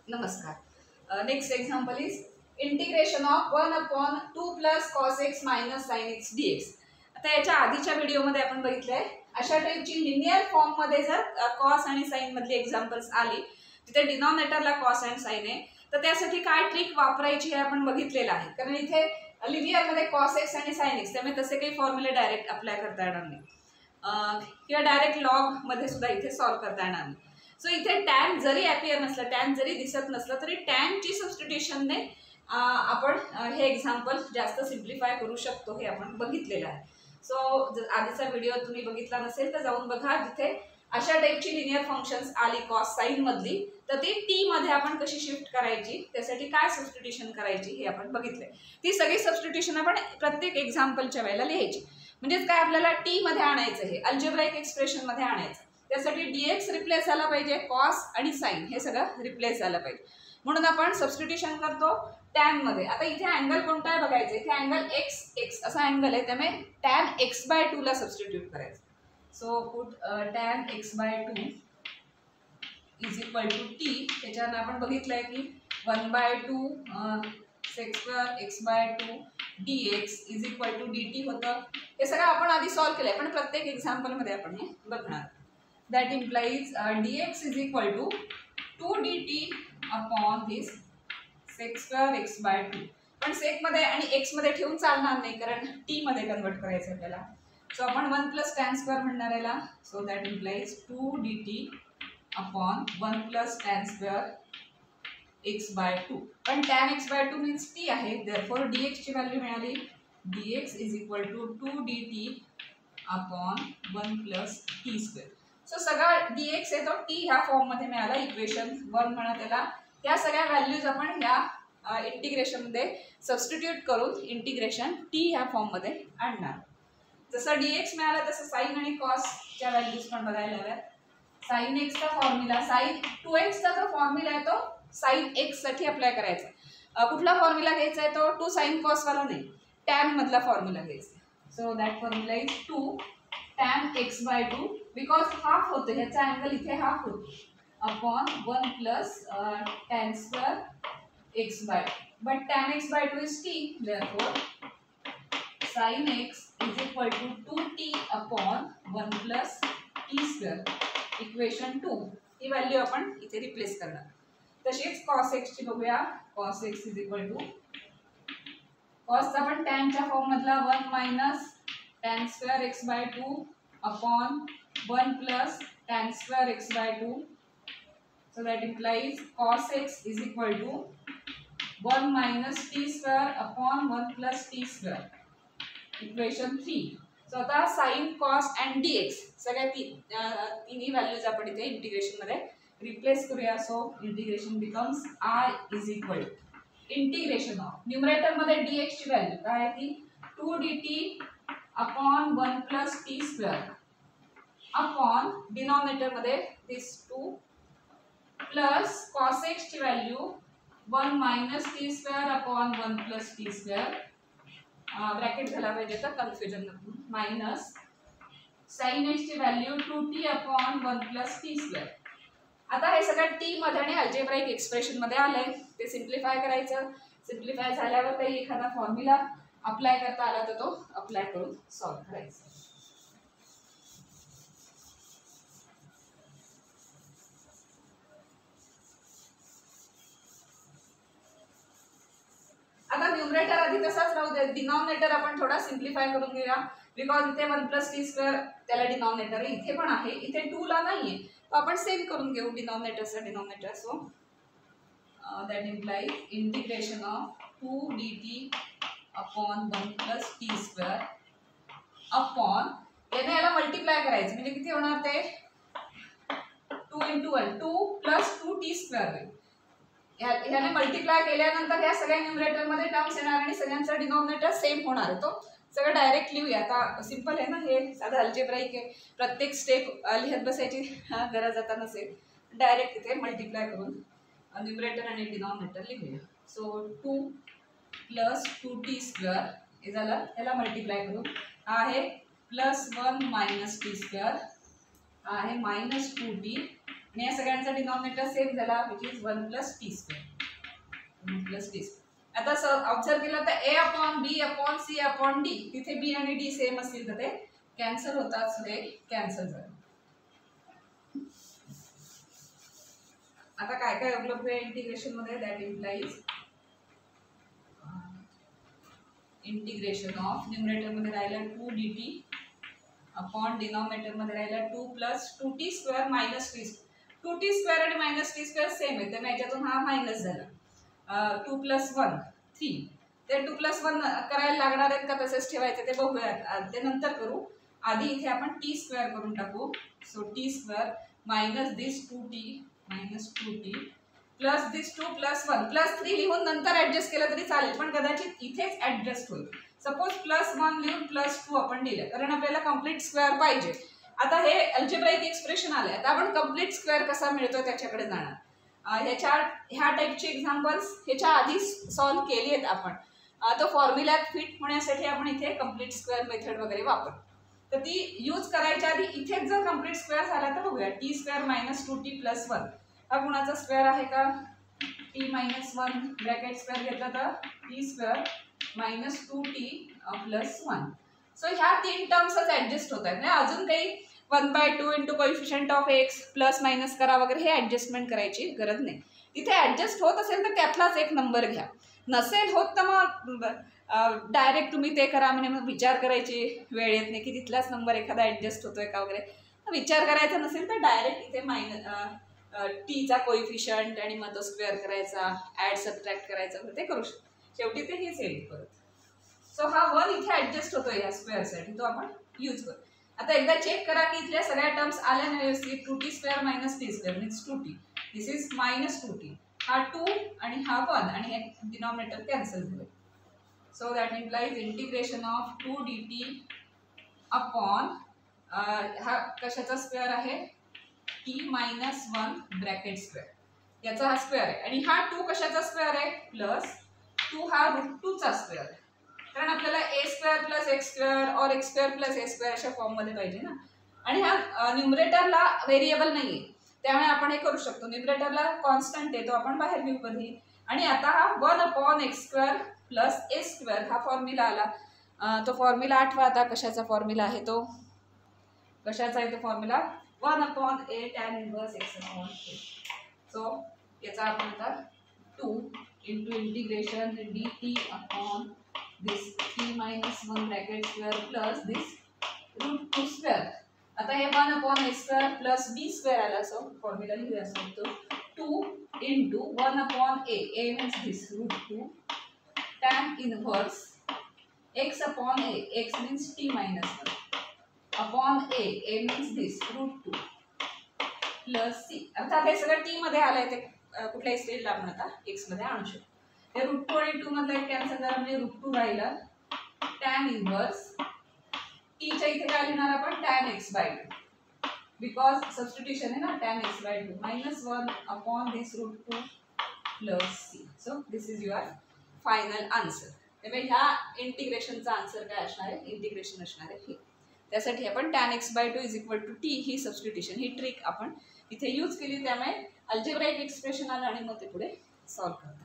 नमस्कार. Next example is integration of 1/2 plus cos x minus sine x dx. आता याच्या आधीच्या व्हिडिओमध्ये आपण बघितलंय अशा टाईपची लिनियर फॉर्म मध्ये जर कॉस आणि साइन मधली एक्झाम्पल्स आली तिथे डिनॉमिनेटरला कॉस अँड साइन आहे तर त्यासाठी काय ट्रिक वापरायची हे आपण बघितलेलं आहे. कारण इथे लिनियर मध्ये कॉस एक्स आणि साइन एक्स त्यामुळे तसे काही फॉर्म्युले डायरेक्ट अप्लाय करता येणार नाही किंवा डायरेक्ट लॉग मध्ये सुद्धा इथे सॉल्व्ह करता येणार नाही. सो इथे टॅन जरी अपियर नसलं टॅन जरी दिसत नसलं तरी टॅनची सबस्टिट्यूशनने आपण हे एक्झाम्पल जास्त सिम्प्लिफाय करू शकतो हे आपण बघितलेलं आहे. सो आधीचा व्हिडिओ तुम्ही बघितला नसेल तर जाऊन बघा. जिथे अशा टाईपची लिनियर फंक्शन्स आली कॉस साइन मधली तर ती टी मध्ये आपण कशी शिफ्ट करायची त्यासाठी काय सबस्टिट्यूशन करायची हे आपण बघितलंय. ती सगळी सबस्टिट्यूशन आपण प्रत्येक एक्झाम्पलच्या वेळेला लिहायची. म्हणजेच काय आपल्याला टी मध्ये आणायचं हे अल्जेब्राइक एक्सप्रेशन मध्ये आणायचं. त्यासाठी dx रिप्लेस झाला पाहिजे कॉस आणि साइन हे सगळं रिप्लेस झालं पाहिजे म्हणून आपण सबस्टिट्यूशन करतो टॅन मध्ये. आता इथे अँगल कोणता आहे बघायचं. इथे अँगल x असा अँगल आहे त्यामुळे टॅन x/2 ला सबस्टिट्यूट करायचं. So put tan x/2 is equal to T. त्याच्यानं आपण बघितलंय की 1/2 sec² x/2 dx is equal to dt होतं. हे सगळं आपण आधी सॉल्व्ह केलंय पण प्रत्येक एक्झाम्पल मध्ये आपण हे बघणार. That implies dx is equal to 2 dt upon this sec² x/2. पण सेक मध्ये आणि x मध्ये ठेवून चालणार नाही कारण t मध्ये कन्वर्ट करायचं आपल्याला. सो आपण 1 + tan² म्हणणार याला. So that implies 2 dt upon 1 + tan² x/2. पण tan x/2 मीन्स t आहे. therefore dx ची व्हॅल्यू मिळाली dx is equal to 2 dt upon 1 + t². So सगळा dx आहे तो t ह्या फॉर्म मध्ये मिळाला. इक्वेशन 1 म्हणा त्याला. त्या सगळ्या व्हॅल्यूज आपण ह्या इंटिग्रेशन मध्ये सबस्टिट्यूट करून इंटिग्रेशन t ह्या फॉर्म मध्ये आणणार. जसं dx मिळाला तसं साइन आणि कॉस च्या व्हॅल्यूज पण बघायला हव्यात. साइन x चा फॉर्म्युला साइन 2x चा जो फॉर्म्युला आहे तो साइन x साठी अप्लाय करायचा. कुठला फॉर्म्युला घ्यायचा आहे तो 2 sin cos वाला नाही टॅन मधला फॉर्म्युला घ्यायचा. So that formula is 2 tan x/2 because half होतं ह्याचा अँगल इथे हाफ होतो upon 1 + tan² x/2. But tan x/2 is t. therefore sin x is equal to 2t upon 1 + t². Equation 2 he value आपण इथे replace करणार. तशीच cos x ची बघूया. cos x is equal to cos चा पण tan च्या फॉर्म मधला 1 - tan² x/2 upon 1 + tan² x/2. So that implies cos x is equal to 1 - t² upon 1 + t². Equation 3. So आता sin cos and dx सगळ्या तिन्ही values आपण इथे integration मध्ये रिप्लेस करूया. So integration becomes I is equal to integration of numerator मध्ये dx ची value काय आहे ती 2 dt upon 1 + t² upon denominator मध्ये दिस 2 प्लस cos x ची value 1 - t² upon 1 + t². Bracket घाला पाहिजे तर कन्फ्युजन नको. मायनस sin x ची व्हॅल्यू 2t अपॉन 1 + t². आता हे सगळं t मध्ये आणि अल्जेब्राइक एक्सप्रेशन मध्ये आलंय ते सिम्प्लिफाय करायचं. सिम्प्लिफाय झाल्यावर काही एखादा फॉर्म्युला अप्लाय करता आला तर तो अप्लाय करून सॉल्व्ह करायचा. आता न्यूमरेटर आधी तसाच राहू दे. डिनॉमिनेटर आपण थोडा सिम्प्लिफाय करून घेऊया बिकॉज इथे 1 + t² त्याला डिनॉमिनेटर आहे. इथे पण आहे. इथे 2 ला नाहीये तर आपण सेम करून घेऊ डिनॉमिनेटरचा denominator. So that implies integration of 2 dt upon 1 + t² upon याने याला मल्टिप्लाय करायचं म्हणजे किती होणार ते 2 × 1 2 + 2t² ह्याने मल्टिप्लाय केल्यानंतर ह्या सगळ्या न्यूमरेटर मध्ये टर्म्स येणार आणि सगळ्यांचा डिनॉमिनेटर सेम होणार आहे. तो सगळं डायरेक्ट लिहूया. आता सिंपल आहे ना हे साधं अल्जेब्राइक आहे. प्रत्येक स्टेप लिहत बसायची गरज आता नसेल. डायरेक्ट इथे मल्टिप्लाय करून न्यूमरेटर आणि डिनॉमिनेटर लिहूया. सो 2 + 2t² हे झालं. याला मल्टिप्लाय करून आहे +1 - t² आहे -2t आणि या सगळ्यांचा डिनॉमिनेटर सेम झाला विच इज 1 + t². 1 + t². आता ऑब्झर्व केलं तर a/b/c/d तिथे b आणि d सेम असतील तर ते कॅन्सल होतात, सो हे कॅन्सल झालं. आता काय काय उपलब्ध आहे इंटिग्रेशन मध्ये? That implies integration of numerator मध्ये राहिलं 2dt अपॉन डिनॉमिनेटर मध्ये राहिलं 2 + 2t² - t². 2t² आणि -t² सेम आहे, तर याच्यातून हा मायनस झाला. 2 + 1 3. ते 2 + 1 करायला लागणार आहेत का तसेच ठेवायचे ते बघूयात, ते नंतर करू. आधी इथे आपण t² करून टाकू. So t² - this 2t plus दिस 2 + 1 +3 लिहून नंतर ऍडजस्ट केलं तरी चालेल, पण कदाचित इथेच ऍडजस्ट होईल. सपोज +1 लिहून +2 आपण दिलं, कारण आपल्याला कंप्लीट स्क्वेअर पाहिजे. आता हे अल्जेब्राइक एक्सप्रेशन आलंय, आता आपण कंप्लीट स्क्वेअर कसा मिळतो त्याच्याकडे जाणार. ह्या टाईपचे एक्झाम्पल्स ह्याच्या आधी सॉल्व्ह केली आहेत आपण. तो फॉर्म्युल्यात फिट होण्यासाठी आपण इथे कंप्लीट स्क्वेअर मेथड वगैरे वापरतो. तर ती यूज करायच्या आधी इथेच जर कंप्लीट स्क्वेअर झाला तर बघूया. t² - 2t + 1 हा कुणाचा स्क्वेअर आहे का? t - 1 ब्रॅकेट स्क्वेअर घेतला तर t² - 2t + 1. सो ह्या तीन टर्म्सच ऍडजस्ट होत आहेत. म्हणजे अजून काही 1/2 × coefficient of x plus minus करा वगैरे हे ऍडजस्टमेंट करायची गरज नाही. तिथे ऍडजस्ट होत असेल तर त्यातलाच एक नंबर घ्या, नसेल होत तर मग डायरेक्ट तुम्ही ते करा. म्हणजे मग विचार करायची वेळ येत नाही की तिथलाच नंबर एखादा ऍडजस्ट होतोय का वगैरे. विचार करायचा नसेल तर डायरेक्ट इथे टीचा कोएफिशिएंट आणि मग तो स्क्वेअर करायचा, ऍड सबट्रॅक्ट करायचा, ते करू शकतो. शेवटी ते हेच येईल परत. सो हा 1 इथे ऍडजस्ट होतोय या स्क्वेअरसाठी, तो आपण यूज करू. आता एकदा चेक करा की इथल्या सगळ्या टर्म्स आल्या ना व्यवस्थित. 2t² - t² means 2t. This is -2t. हा 2 आणि हा 1 आणि हे डिनॉमिनेटर कॅन्सल झाले. So that implies integration of 2dt upon हा कशाचा स्क्वेअर आहे? t - 1 ब्रॅकेट स्क्वेअर, याचा हा स्क्वेअर आहे. आणि हा 2 कशाचा स्क्वेअर आहे? +2 हा √2 चा स्क्वेअर आहे. कारण आपल्याला a² + x² और x² + a² अशा फॉर्म मध्ये पाहिजे ना. आणि हा न्यूमरेटरला व्हेरिएबल नाहीये, त्यामुळे आपण हे करू शकतो. न्यूमरेटरला कॉन्स्टंट आहे, तो आपण बाहेर घेऊ कधी. आणि आता हा 1/x² + a² हा फॉर्म्युला आला. तो फॉर्म्युला आठवा आता कशाचा फॉर्म्युला आहे तो. कशाचा आहे तो formula? 1/a tan inverse x/a. So याचा आपण आता 2 × इंटिग्रेशन dt अपॉन दिस t - 1 ब्रॅकेट स्क्वेअर प्लस दिस √2². आता हे 1/a² प्लस b² आला. सो फॉर्म्युला लिहूया सांगतो. 2 × 1/a. a means this √2 tan inverse x/a. x means t - 1 upon a. a means this √2 plus c. अर्थात हे सगळं t मध्ये आलंय, ते कुठल्याही स्टेजला आपण आता x मध्ये आणू शकतो. हे √2 आणि 2 मधला एक कॅन्सल झाला म्हणजे √2 राहिला. tan इनवर्स t च्या इथे काय लिहिणार आपण? tan x/2 बिकॉज सबस्टिट्यूशन आहे ना. tan x/2 -1 upon this √2 plus c. So this is your final answer. त्यामुळे ह्या इंटिग्रेशनचा आन्सर काय असणार आहे? इंटिग्रेशन असणार आहे हे. त्यासाठी आपण tan x/2 = t ही सबस्टिट्यूशन, ही ट्रिक आपण इथे यूज केली. त्यामुळे अल्जेब्राइक एक्सप्रेशन आलं आणि मग ते पुढे सॉल्व्ह करतात.